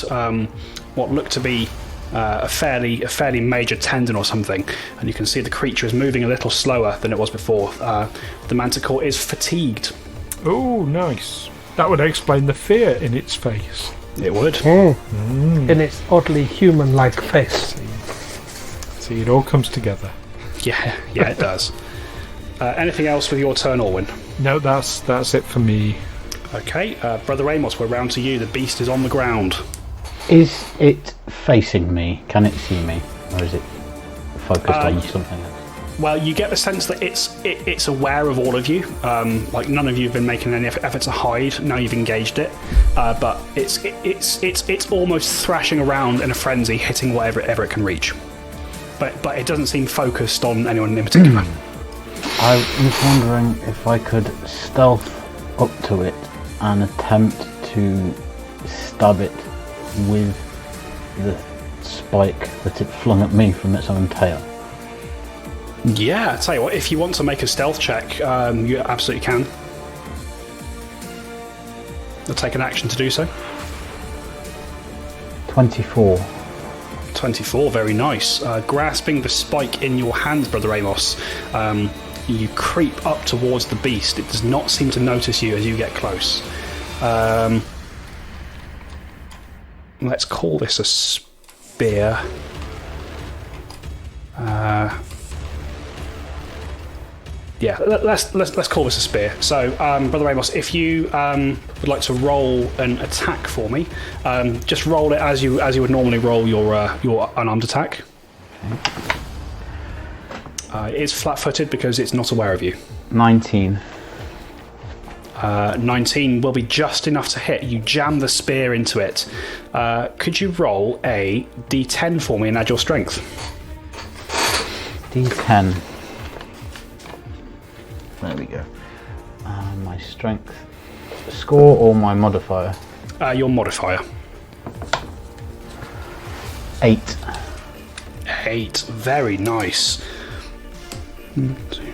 what looked to be a fairly major tendon or something, and you can see the creature is moving a little slower than it was before. The Manticore is fatigued. Oh, nice. That would explain the fear in its face. It would. In its oddly human-like face. See, it all comes together. Yeah, it does. Anything else with your turn, Orwin? No, that's it for me. Okay, Brother Amos, we're round to you. The beast is on the ground. Is it facing me? Can it see me? Or is it focused on something else? Well, you get the sense that it's aware of all of you. Like none of you have been making any effort to hide. Now you've engaged it, but it's almost thrashing around in a frenzy, hitting whatever it can reach. But it doesn't seem focused on anyone in particular. I was wondering if I could stealth up to it and attempt to stab it with the spike that it flung at me from its own tail. Yeah, I'll tell you what, if you want to make a stealth check, you absolutely can. I'll take an action to do so. 24. 24, very nice. Grasping the spike in your hands, Brother Amos, you creep up towards the beast. It does not seem to notice you as you get close. Let's call this a spear. Yeah, let's call this a spear. So, Brother Amos, if you would like to roll an attack for me, just roll it as you would normally roll your unarmed attack. It's flat-footed because it's not aware of you. 19. 19 will be just enough to hit. You jam the spear into it. Could you roll a d10 for me and add your strength? D10. There we go. My strength score or my modifier? Your modifier. 8. 8. Very nice. 1, 2, 3,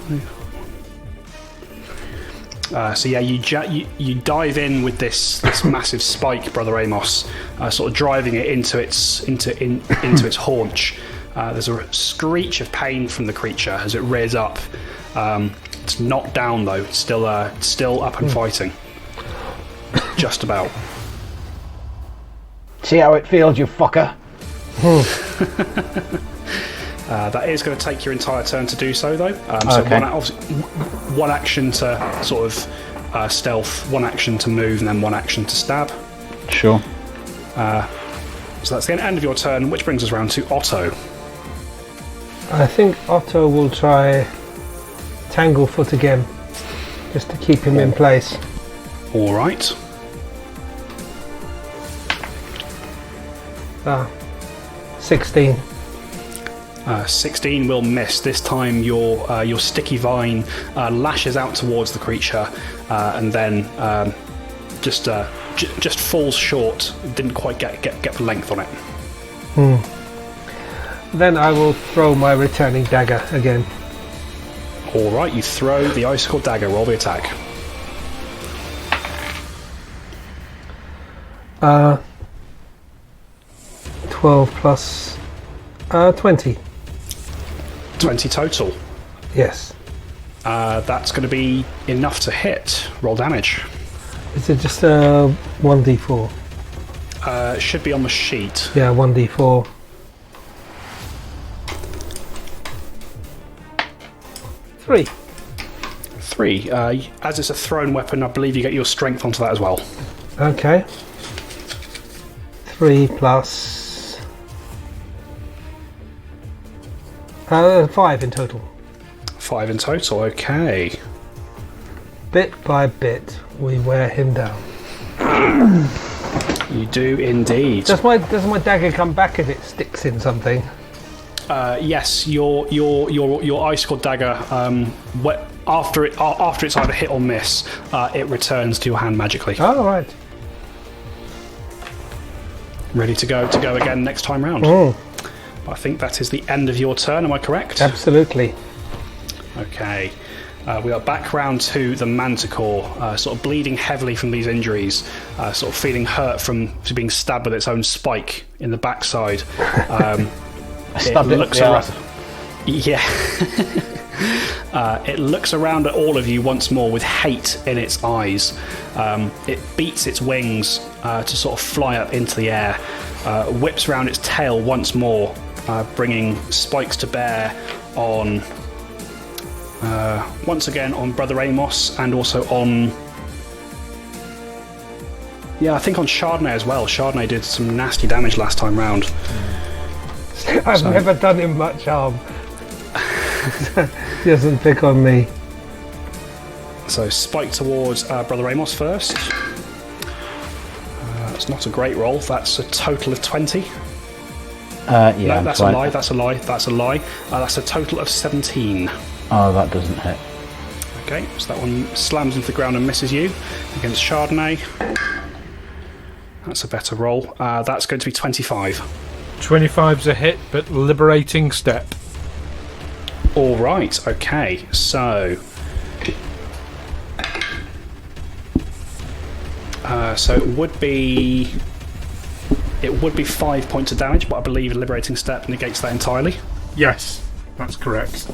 4, 5. So yeah, you dive in with this massive spike, Brother Amos, sort of driving it into its haunch. There's a screech of pain from the creature as it rears up. It's knocked down though. It's still up and fighting. Just about. See how it feels, you fucker. That is going to take your entire turn to do so, though. Okay. So one action to sort of stealth, one action to move, and then one action to stab. Sure. So that's the end of your turn, which brings us round to Otto. I think Otto will try Tanglefoot again, just to keep him in place. All right. 16. 16 will miss. This time your sticky vine lashes out towards the creature and then just falls short. Didn't quite get the length on it. Then I will throw my returning dagger again. All right, you throw the icicle dagger. Roll the attack. 12 plus 20. 20 total. Yes. That's going to be enough to hit. Roll damage. Is it just 1d4? Should be on the sheet. Yeah, 1d4. 3. 3. As it's a thrown weapon, I believe you get your strength onto that as well. Okay. 3 plus 5 in total. 5 in total, okay. Bit by bit, we wear him down. You do indeed. Does my dagger come back if it sticks in something? Yes, your icicle dagger. After it's either hit or miss, it returns to your hand magically. Oh, right. Ready to go again next time round. I think that is the end of your turn. Am I correct? Absolutely. Okay. We are back round to the Manticore, sort of bleeding heavily from these injuries, sort of feeling hurt from being stabbed with its own spike in the backside. Stabbed it looks around. Yeah. It looks around at all of you once more with hate in its eyes. It beats its wings to sort of fly up into the air, whips around its tail once more, bringing spikes to bear on, once again, on Brother Amos and also on... Yeah, I think on Chardonnay as well. Chardonnay did some nasty damage last time round. I've never done him much harm. He doesn't pick on me. So spike towards Brother Amos first. That's not a great roll. That's a total of 20. Yeah, no, that's a lie. That's a lie. That's a lie. That's a total of 17. Oh, that doesn't hit. Okay, so that one slams into the ground and misses you against Chardonnay. That's a better roll. That's going to be 25. 25's a hit, but liberating step. All right. Okay. So, so it would be 5 points of damage, but I believe a liberating step negates that entirely. Yes, that's correct.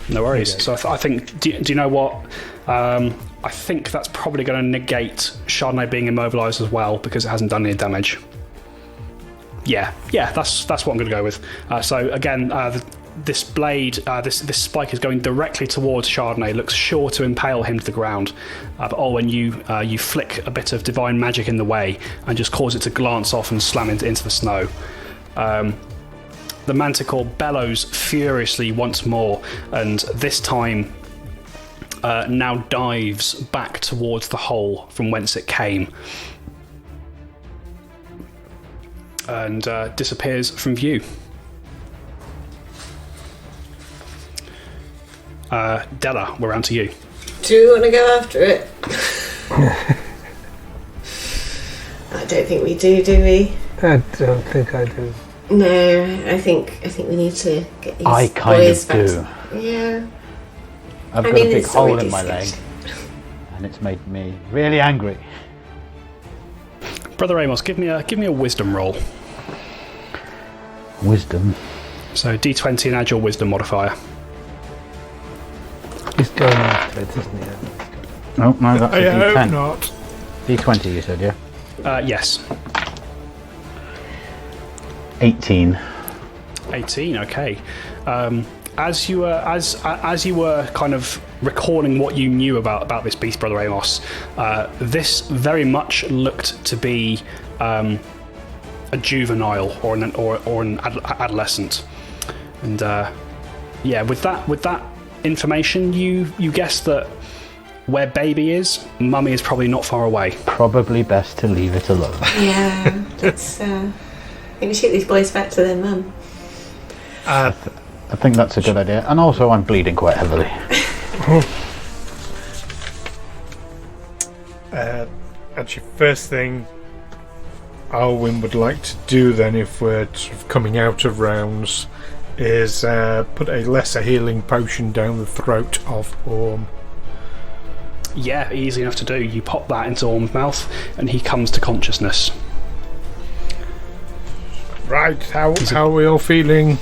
No worries. So I think. Do you know what? I think that's probably going to negate Chardonnay being immobilised as well because it hasn't done any damage. Yeah. That's what I'm going to go with. So again, this blade, this spike is going directly towards Chardonnay. Looks sure to impale him to the ground. But Olwen, you flick a bit of divine magic in the way and just cause it to glance off and slam into the snow. The Manticore bellows furiously once more, and this time now dives back towards the hole from whence it came, and disappears from view. Della, we're on to you. Do you want to go after it? I don't think we do we? I don't think I do. No, I think we need to get these I kind boys of back. do. Yeah. I've I got mean, a big it's hole already in my leg, sketched. and it's made me really angry. Brother Amos, give me a wisdom roll. Wisdom. So D20 and add your wisdom modifier. He's going after it, isn't he? Oh, no, that's I a hope D10. not. D20, you said, yeah? Yes. 18. 18. Okay. As you were kind of recalling what you knew about this beast, Brother Amos, this very much looked to be a juvenile or an adolescent, and with that information, you guess that where baby is, mummy is probably not far away. Probably best to leave it alone. Yeah, let's maybe shoot these boys back to their mum. I think that's a good idea. And also, I'm bleeding quite heavily. Actually, first thing Alwyn would like to do then, if we're sort of coming out of rounds, is put a lesser healing potion down the throat of Orm. Yeah, easy enough to do. You pop that into Orm's mouth, and he comes to consciousness. Right, how are we all feeling?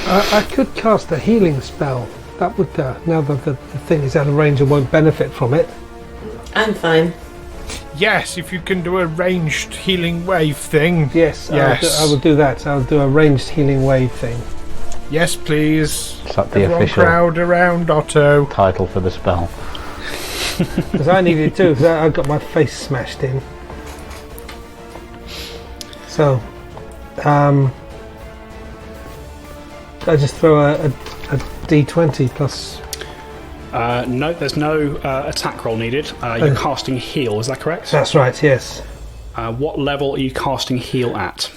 I could cast a healing spell. That would, now that the thing is out of range and won't benefit from it. I'm fine. Yes, if you can do a ranged healing wave thing. Yes, Yes. I will do that. I'll do a ranged healing wave thing. Yes, please. Is that the Everyone official crowd around Otto. title for the spell? Because I needed to, because I got my face smashed in. So, I just throw a d20 plus. No, there's no attack roll needed. You're casting heal, is that correct? That's right, yes. What level are you casting heal at?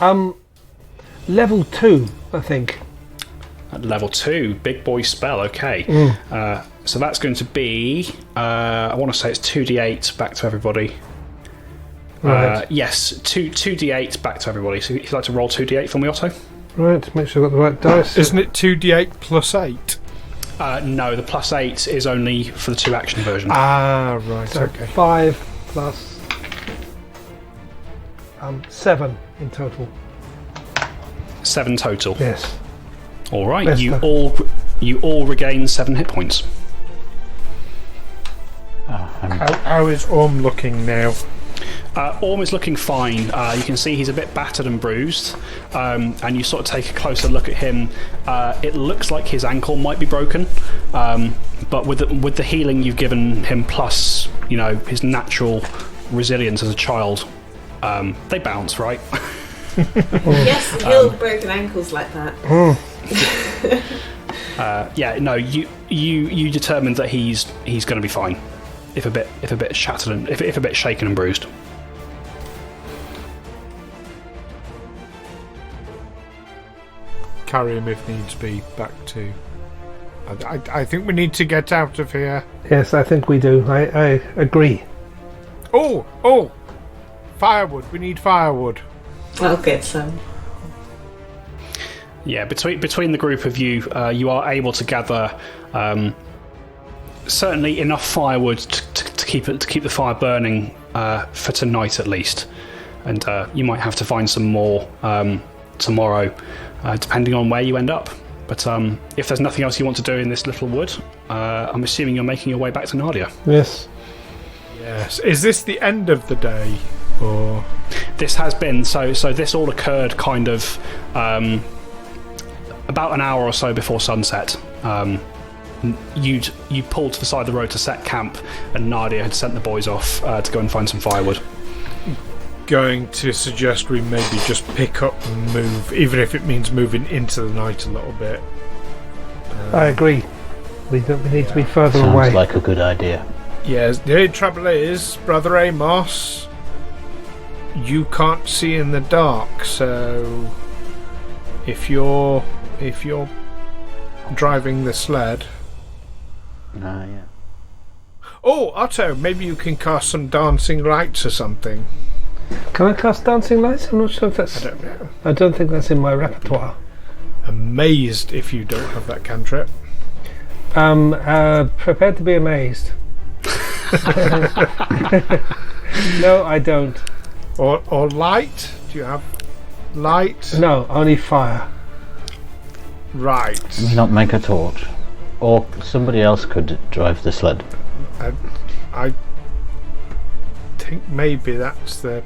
Level 2, I think. At level 2, big boy spell, okay. So that's going to be, I want to say it's 2d8 back to everybody. Right. Yes, 2d8 back to everybody. So if you'd like to roll 2d8 for me, Otto? Right, make sure I've got the right dice. Isn't it 2d8 plus 8? No, the plus 8 is only for the 2 action version. Ah, right, So okay. 5 plus 7 in total. 7 total. Yes. All right, Best you of. all regain 7 hit points. How is Orm looking now? Orm is looking fine. You can see he's a bit battered and bruised, and you sort of take a closer look at him. It looks like his ankle might be broken, but with the healing you've given him, plus his natural resilience as a child, they bounce, right? Yes, heal broken ankles like that. You determined that he's going to be fine, if a bit shattered and if a bit shaken and bruised. Carry him if needs be back to. I think we need to get out of here. Yes, I think we do. I agree. Oh! Firewood. We need firewood. Oh, good, so. Yeah, between the group of you, you are able to gather certainly enough firewood to keep the fire burning for tonight at least, and you might have to find some more tomorrow, depending on where you end up. But if there's nothing else you want to do in this little wood, I'm assuming you're making your way back to Nadia. Yes. Yes. Is this the end of the day, or this has been so? This all occurred kind of about an hour or so before sunset. You pulled to the side of the road to set camp, and Nadia had sent the boys off to go and find some firewood. going to suggest we maybe just pick up and move, even if it means moving into the night a little bit. I agree. We need to be further Sounds away. like a good idea. Yes, the only trouble is, Brother Amos, you can't see in the dark, so if you're driving the sled. Yeah. Oh, Otto, maybe you can cast some dancing lights or something. Can I cast Dancing Lights? I'm not sure if that's... I don't know. I don't think that's in my repertoire. Amazed if you don't have that cantrip. Prepared to be amazed. No, I don't. Or light? Do you have light? No, only fire. Right. Can we not make a torch? Or somebody else could drive the sled. I think maybe that's the...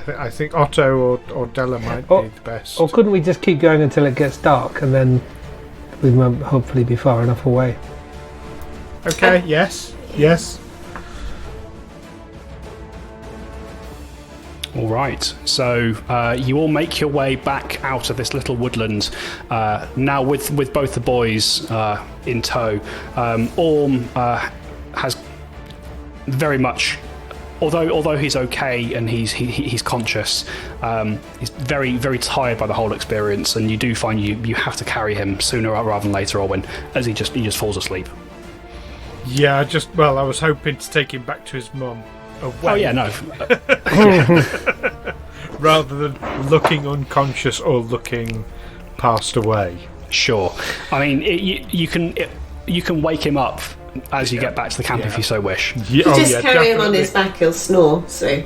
I think Otto or Della might be the best. Or couldn't we just keep going until it gets dark and then we might hopefully be far enough away? Okay, yes. All right, so you all make your way back out of this little woodland, now with both the boys in tow. Orm has very much, although he's okay and he's conscious, he's very, very tired by the whole experience, and you do find you have to carry him sooner rather than later, Orwin, as he just falls asleep. Yeah, I was hoping to take him back to his mum. Away. Oh yeah, no. Rather than looking unconscious or looking passed away. Sure. I mean, you can wake him up as you get back to the camp if you so wish. Yeah, Just carry him on his back; he'll snore. So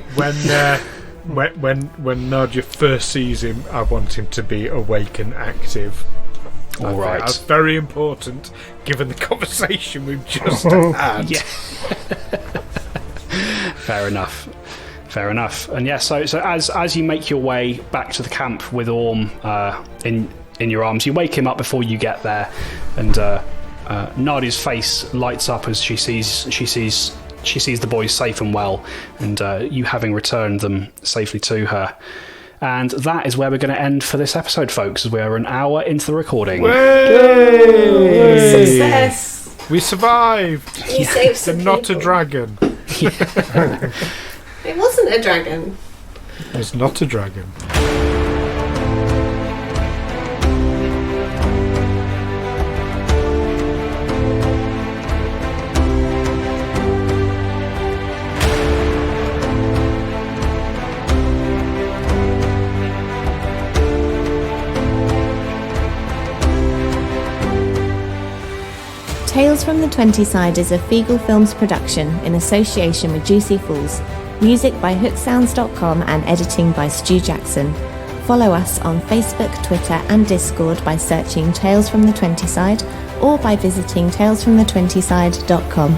when Nadia first sees him, I want him to be awake and active. All right. That's very important, given the conversation we've just had. Yeah. Fair enough. And yeah, so as you make your way back to the camp with Orm in your arms, you wake him up before you get there, and Nadia's face lights up as she sees the boys safe and well, and you having returned them safely to her. And that is where we're going to end for this episode, folks, as we are an hour into the recording. Way! Success! We survived! You saved some And not a people. dragon. It wasn't a dragon. It's not a dragon. Tales from the 20-Side is a Feagle Films production in association with Juicy Fools. Music by hooksounds.com and editing by Stu Jackson. Follow us on Facebook, Twitter and Discord by searching Tales from the 20-Side or by visiting talesfromthe20side.com.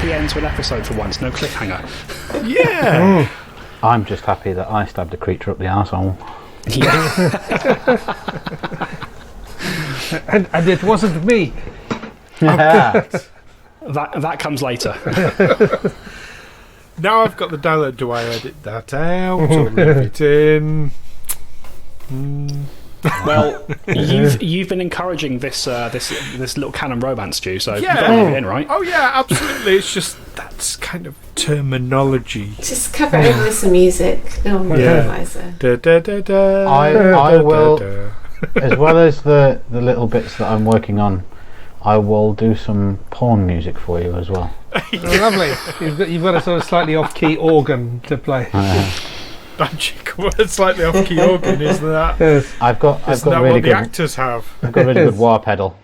happy end to an episode for once. No cliffhanger. Yeah. I'm just happy that I stabbed a creature up the arsehole. Yeah. and it wasn't me. That comes later. Now I've got the dialogue. Do I edit that out or leave it in? Well, you've been encouraging this little canon romance, Stu. So you've Yeah. got to leave it in, right? Oh yeah, absolutely. It's just that's kind of terminology. Just cover it with some music. No one will realise it. Da, da, da, da, I will- da. As well as the little bits that I'm working on, I will do some porn music for you as well. Oh, lovely. You've got a sort of slightly off-key organ to play. What a slightly off-key organ is that? Yes. I've got Isn't that really what the good. actors have? I've got a really good wah pedal.